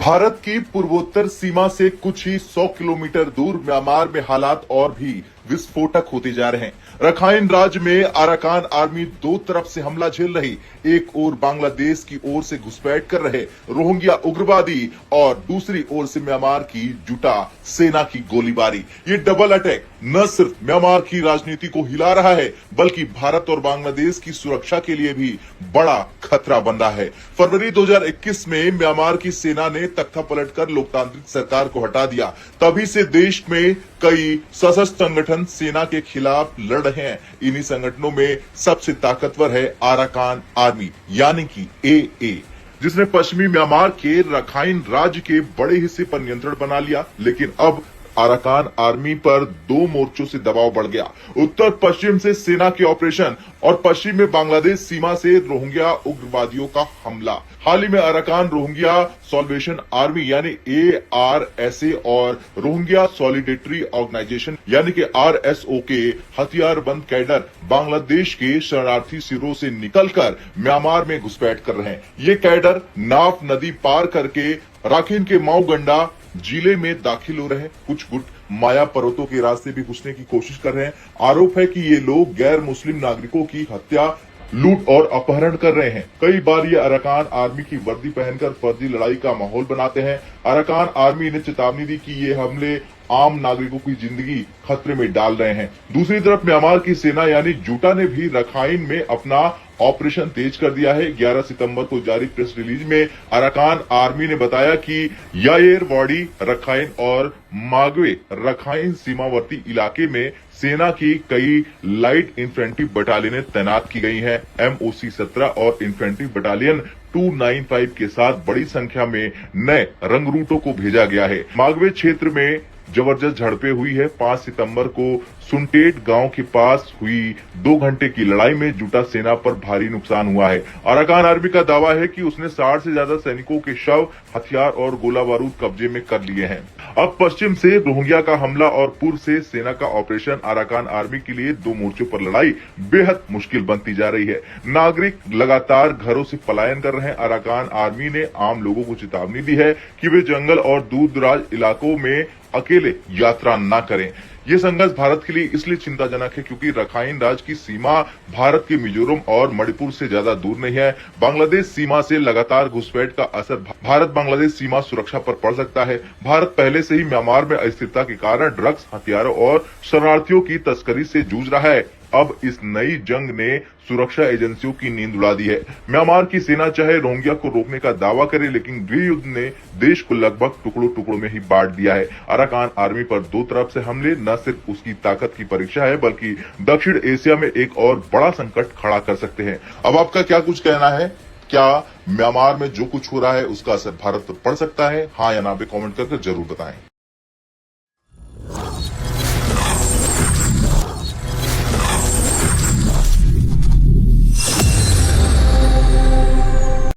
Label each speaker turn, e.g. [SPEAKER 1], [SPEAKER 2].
[SPEAKER 1] भारत की पूर्वोत्तर सीमा से कुछ ही 100 किलोमीटर दूर म्यांमार में हालात और भी विस्फोटक होते जा रहे हैं। रखाइन राज्य में अराकान आर्मी दो तरफ से हमला झेल रही, एक ओर बांग्लादेश की ओर से घुसपैठ कर रहे रोहिंग्या उग्रवादी और दूसरी ओर से म्यांमार की जुटा सेना की गोलीबारी। ये डबल अटैक न सिर्फ म्यांमार की राजनीति को हिला रहा है, बल्कि भारत और बांग्लादेश की सुरक्षा के लिए भी बड़ा खतरा बन रहा है। फरवरी 2021 में म्यांमार की सेना ने तख्ता पलटकर लोकतांत्रिक सरकार को हटा दिया। तभी से देश में कई सशस्त्र संगठन सेना के खिलाफ लड़ रहे हैं। इन्हीं संगठनों में सबसे ताकतवर है अराकान आर्मी यानी कि AA, जिसने पश्चिमी म्यांमार के रखाइन राज्य के बड़े हिस्से पर नियंत्रण बना लिया। लेकिन अब अराकान आर्मी पर दो मोर्चों से दबाव बढ़ गया। उत्तर पश्चिम से सेना के ऑपरेशन और पश्चिम में बांग्लादेश सीमा से रोहिंग्या उग्रवादियों का हमला। हाल ही में अराकान रोहिंग्या सॉल्वेशन आर्मी यानी ARSA और रोहिंग्या सॉलिडेटरी ऑर्गेनाइजेशन यानी कि RSO के हथियारबंद कैडर बांग्लादेश के शरणार्थी शिविरों से निकलकर म्यांमार में घुसपैठ कर रहे हैं। ये कैडर नाफ नदी पार करके राखीन के माऊगंडा जिले में दाखिल हो रहे हैं। कुछ गुट माया पर्वतों के रास्ते भी घुसने की कोशिश कर रहे हैं। आरोप है कि ये लोग गैर मुस्लिम नागरिकों की हत्या, लूट और अपहरण कर रहे हैं। कई बार ये अराकान आर्मी की वर्दी पहनकर फर्जी लड़ाई का माहौल बनाते हैं। अराकान आर्मी ने चेतावनी दी कि ये हमले आम नागरिकों की जिंदगी खतरे में डाल रहे हैं। दूसरी तरफ म्यांमार की सेना यानी जुटा ने भी रखाइन में अपना ऑपरेशन तेज कर दिया है। 11 सितंबर को जारी प्रेस रिलीज में अराकान आर्मी ने बताया कि यायरवाड़ी रखाइन और मागवे रखाइन सीमावर्ती इलाके में सेना की कई लाइट इन्फेंट्री बटालियनें तैनात की गई हैं। MOC 17 और इन्फेंट्री बटालियन 295 के साथ बड़ी संख्या में नए रंगरूटों को भेजा गया है। मागवे क्षेत्र में जबरदस्त झड़पें हुई है। 5 सितंबर को सुनटेट गांव के पास हुई 2 घंटे की लड़ाई में जुटा सेना पर भारी नुकसान हुआ है। अराकान आर्मी का दावा है कि उसने 60 से ज्यादा सैनिकों के शव, हथियार और गोला बारूद कब्जे में कर लिए हैं। अब पश्चिम से रोहिंग्या का हमला और पूर्व से सेना का ऑपरेशन अराकान आर्मी के लिए दो मोर्चों पर लड़ाई बेहद मुश्किल बनती जा रही है। नागरिक लगातार घरों से पलायन कर रहे हैं। अराकान आर्मी ने आम लोगों को चेतावनी दी है कि वे जंगल और दूर दराज इलाकों में अकेले यात्रा न करें। ये संघर्ष भारत के लिए इसलिए चिंताजनक है क्योंकि रखाइन राज्य की सीमा भारत के मिजोरम और मणिपुर से ज्यादा दूर नहीं है। बांग्लादेश सीमा से लगातार घुसपैठ का असर भारत बांग्लादेश सीमा सुरक्षा पर पड़ सकता है। भारत पहले से ही म्यांमार में अस्थिरता के कारण ड्रग्स, हथियारों और शरणार्थियों की तस्करी से जूझ रहा है। अब इस नई जंग ने सुरक्षा एजेंसियों की नींद उड़ा दी है। म्यांमार की सेना चाहे रोहिंग्या को रोकने का दावा करे, लेकिन गृहयुद्ध ने देश को लगभग टुकड़ों टुकड़ों में ही बांट दिया है। अराकान आर्मी पर दो तरफ से हमले न सिर्फ उसकी ताकत की परीक्षा है, बल्कि दक्षिण एशिया में एक और बड़ा संकट खड़ा कर सकते हैं। अब आपका क्या कुछ कहना है? क्या म्यांमार में जो कुछ हो रहा है उसका असर भारत पर पड़ सकता है? हाँ या ना पे कमेंट करके जरूर बताएं।